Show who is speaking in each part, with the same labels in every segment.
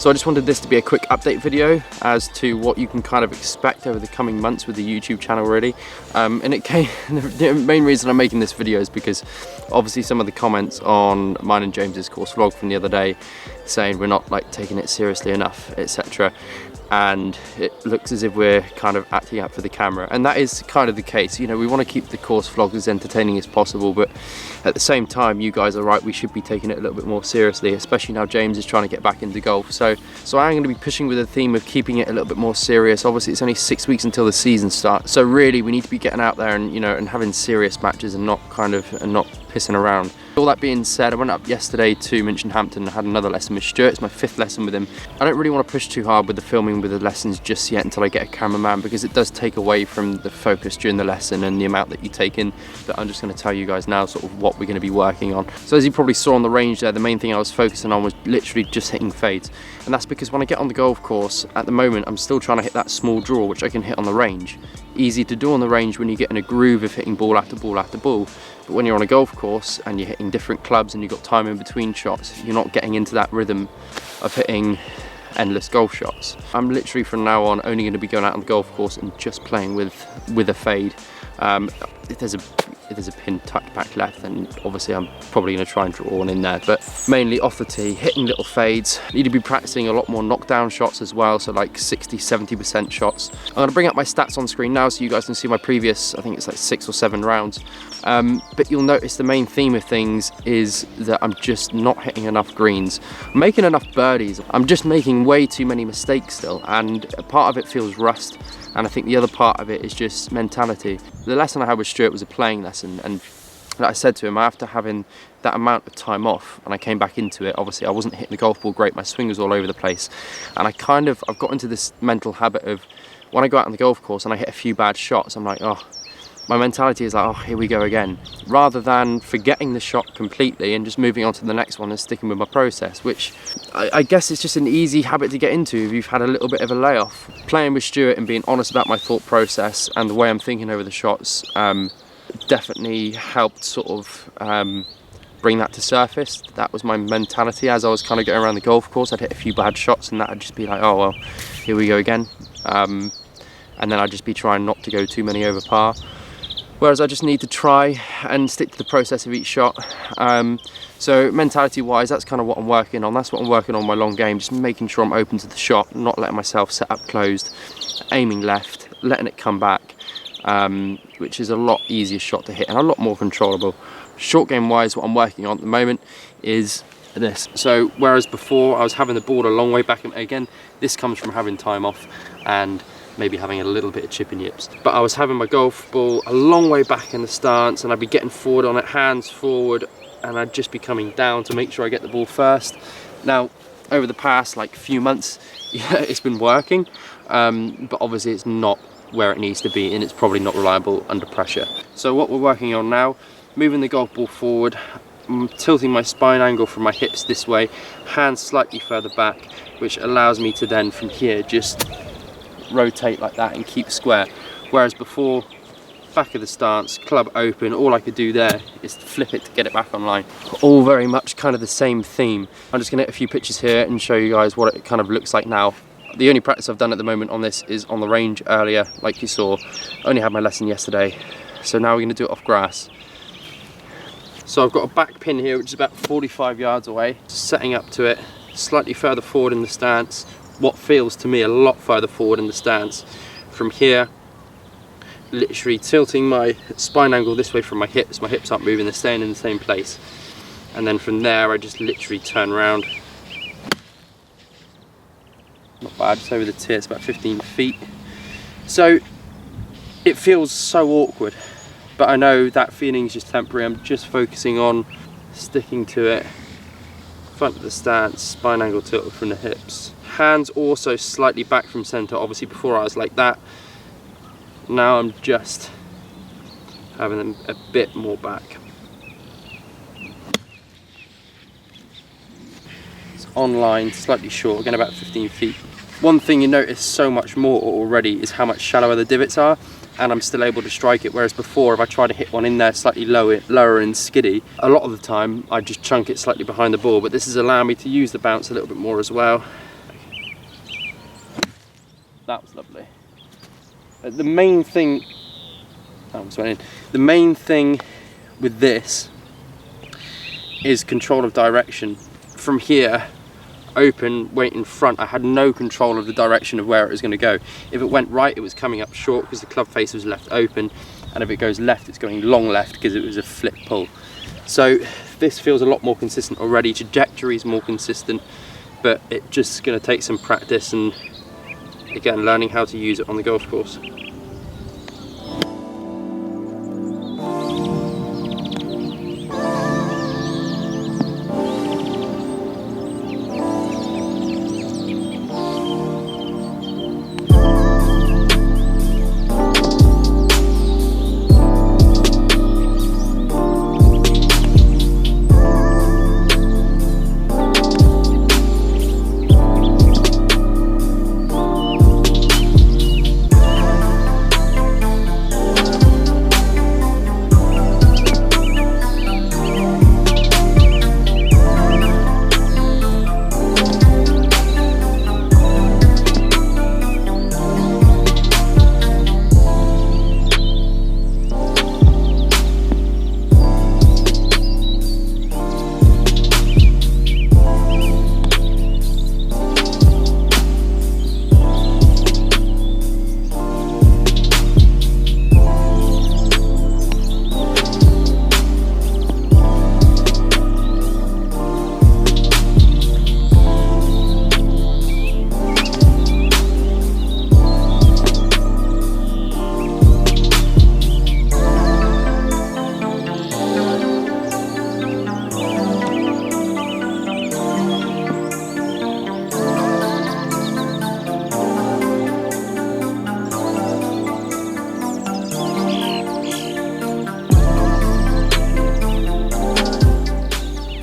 Speaker 1: So I just wanted this to be a quick update video as to what you can kind of expect over the coming months with the YouTube channel really. And it came, the main reason I'm making this video is because obviously some of the comments on mine and James's course vlog from the other day saying we're not like taking it seriously enough, etc. And it looks as if we're kind of acting up for the camera, and that is kind of the case. You know, we want to keep the course vlog as entertaining as possible, but at the same time, you guys are right, we should be taking it a little bit more seriously, especially now James is trying to get back into golf. So I am going to be pushing with the theme of keeping it a little bit more serious. Obviously it's only 6 weeks until the season starts, so really we need to be getting out there and, you know, and having serious matches and not pissing around. All that being said, I went up yesterday to Minchinhampton and had another lesson with Stuart. It's my 5th lesson with him. I don't really want to push too hard with the filming with the lessons just yet until I get a cameraman, because it does take away from the focus during the lesson and the amount that you take in. But I'm just going to tell you guys now sort of what we're going to be working on. So as you probably saw on the range there, the main thing I was focusing on was literally just hitting fades. And that's because when I get on the golf course, at the moment I'm still trying to hit that small draw which I can hit on the range. Easy to do on the range when you get in a groove of hitting ball after ball after ball. But when you're on a golf course and you're hitting different clubs and you've got time in between shots, you're not getting into that rhythm of hitting endless golf shots. I'm literally from now on only going to be going out on the golf course and just playing with a fade. If there's a pin tucked back left, then obviously I'm probably going to try and draw one in there, but mainly off the tee, hitting little fades. Need to be practicing a lot more knockdown shots as well, so like 60-70% shots. I'm going to bring up my stats on screen now so you guys can see my previous, I think it's like 6 or 7 rounds. But you'll notice the main theme of things is that I'm just not hitting enough greens. I'm making enough birdies, I'm just making way too many mistakes still, and a part of it feels rust. And I think the other part of it is just mentality. The lesson I had with Stuart was a playing lesson, and like I said to him, after having that amount of time off and I came back into it, obviously I wasn't hitting the golf ball great, my swing was all over the place, and I've got into this mental habit of when I go out on the golf course and I hit a few bad shots, I'm like, oh, my mentality is like, oh, here we go again, rather than forgetting the shot completely and just moving on to the next one and sticking with my process, which I guess it's just an easy habit to get into if you've had a little bit of a layoff. Playing with Stuart and being honest about my thought process and the way I'm thinking over the shots definitely helped sort of bring that to surface. That was my mentality as I was kind of going around the golf course. I'd hit a few bad shots and that would just be like, oh well, here we go again, and then I'd just be trying not to go too many over par. Whereas I just need to try and stick to the process of each shot. So mentality wise, that's kind of what I'm working on. That's what I'm working on my long game, just making sure I'm open to the shot, not letting myself set up closed, aiming left, letting it come back, which is a lot easier shot to hit and a lot more controllable. Short game wise, what I'm working on at the moment is this. So whereas before I was having the ball a long way back, and again, this comes from having time off and maybe having a little bit of chipping yips, but I was having my golf ball a long way back in the stance and I'd be getting forward on it, hands forward, and I'd just be coming down to make sure I get the ball first. Now over the past like few months, yeah, it's been working, but obviously it's not where it needs to be and it's probably not reliable under pressure. So what we're working on now, moving the golf ball forward, tilting my spine angle from my hips this way, hands slightly further back, which allows me to then from here just rotate like that and keep square. Whereas before, back of the stance, club open, all I could do there is flip it to get it back online. All very much kind of the same theme. I'm just gonna hit a few pictures here and show you guys what it kind of looks like now. The only practice I've done at the moment on this is on the range earlier, like you saw. Only had my lesson yesterday, so now we're gonna do it off grass. So I've got a back pin here which is about 45 yards away, just setting up to it, slightly further forward in the stance, what feels to me a lot further forward in the stance. From here, literally tilting my spine angle this way from my hips aren't moving, they're staying in the same place. And then from there I just literally turn around. Not bad, just over the tee, it's about 15 feet. So it feels so awkward, but I know that feeling is just temporary. I'm just focusing on sticking to it. Front of the stance, spine angle tilted from the hips. Hands also slightly back from center. Obviously before I was like that. Now I'm just having them a bit more back. It's online, slightly short, again about 15 feet. One thing you notice so much more already is how much shallower the divots are, and I'm still able to strike it, whereas before if I try to hit one in there slightly lower and skiddy, a lot of the time I just chunk it slightly behind the ball, but this is allowing me to use the bounce a little bit more as well. That was lovely. The main thing, the main thing with this is control of direction. From here, open, weight in front, I had no control of the direction of where it was going to go. If it went right, it was coming up short because the club face was left open, and if it goes left, it's going long left because it was a flip pull. So this feels a lot more consistent already. Trajectory is more consistent, but it's just going to take some practice and, again, learning how to use it on the golf course.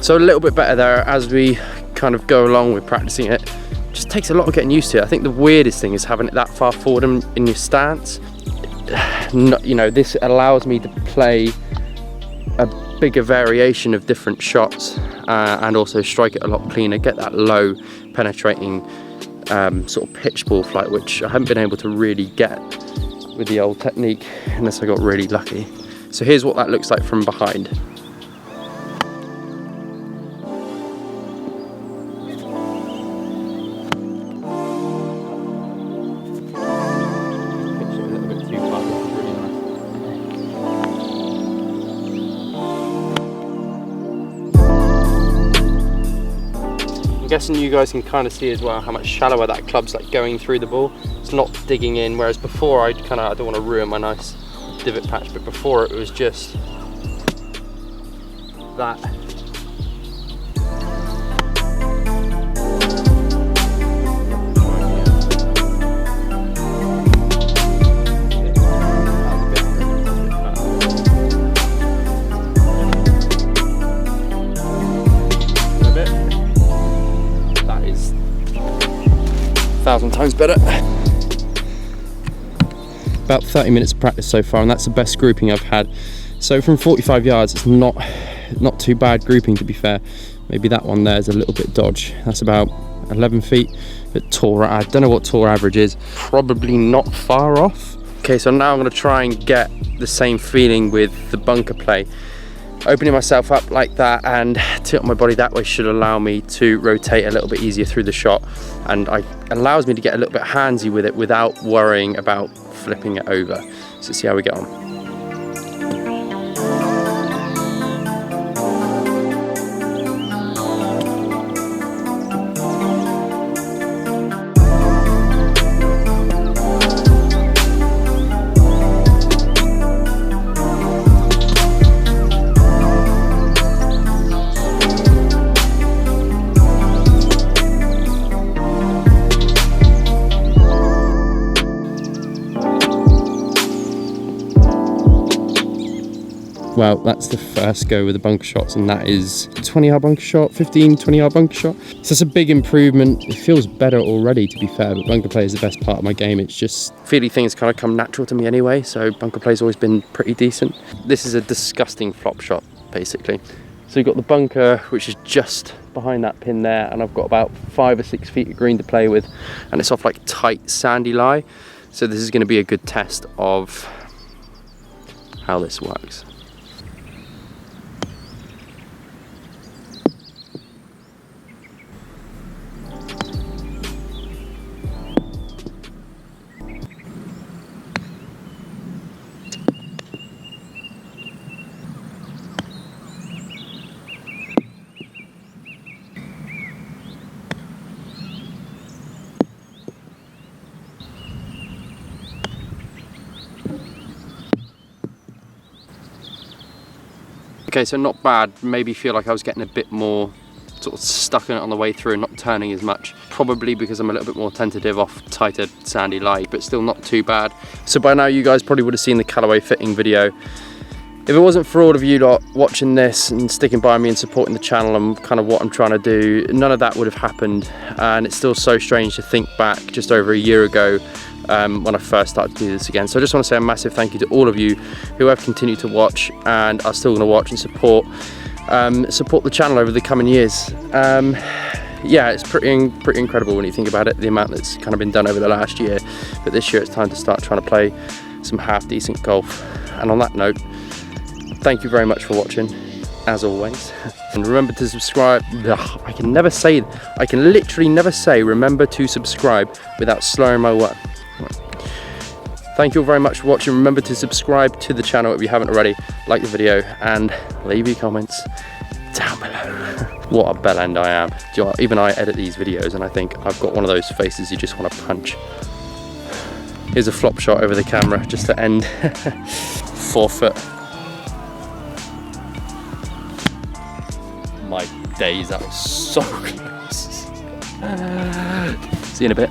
Speaker 1: So a little bit better there as we kind of go along with practicing it. Just takes a lot of getting used to it. I think the weirdest thing is having it that far forward in your stance. You know, this allows me to play a bigger variation of different shots and also strike it a lot cleaner, get that low penetrating sort of pitch ball flight, which I haven't been able to really get with the old technique unless I got really lucky. So here's what that looks like from behind. I'm guessing you guys can kind of see as well how much shallower that club's like going through the ball. It's not digging in, whereas before I don't want to ruin my nice divot patch, but before it was just that. That is 1,000 times better. About 30 minutes of practice so far, and that's the best grouping I've had. So from 45 yards, it's not too bad grouping, to be fair. Maybe that one there is a little bit dodge. That's about 11 feet, but tour, I don't know what tour average is. Probably not far off. Okay, so now I'm gonna try and get the same feeling with the bunker play. Opening myself up like that and tilt my body that way should allow me to rotate a little bit easier through the shot, and allows me to get a little bit handsy with it without worrying about flipping it over. So let's see how we get on. Well, that's the first go with the bunker shots, and that is a 20-yard bunker shot, 20-yard bunker shot. So that's a big improvement. It feels better already, to be fair, but bunker play is the best part of my game. It's just, feely things kind of come natural to me anyway, so bunker play's always been pretty decent. This is a disgusting flop shot, basically. So you've got the bunker, which is just behind that pin there, and I've got about 5 or 6 feet of green to play with, and it's off like tight sandy lie. So this is going to be a good test of how this works. Okay, so not bad. Maybe feel like I was getting a bit more sort of stuck in it on the way through and not turning as much. Probably because I'm a little bit more tentative off tighter sandy lie, but still not too bad. So by now you guys probably would have seen the colourway fitting video. If it wasn't for all of you lot watching this and sticking by me and supporting the channel and kind of what I'm trying to do, none of that would have happened. And it's still so strange to think back just over a year ago when I first started to do this again. So I just want to say a massive thank you to all of you who have continued to watch and are still going to watch and support the channel over the coming years. Yeah, it's pretty incredible when you think about it, the amount that's kind of been done over the last year. But this year it's time to start trying to play some half decent golf. And on that note, thank you very much for watching, as always. And remember to subscribe. Ugh, I can literally never say remember to subscribe without slurring my word. Thank you all very much for watching. Remember to subscribe to the channel if you haven't already, like the video, and leave your comments down below. What a bell end I am. Do you know what? Even I edit these videos and I think I've got one of those faces you just want to punch. Here's a flop shot over the camera just to end. 4 foot. My days, that was so close. See you in a bit.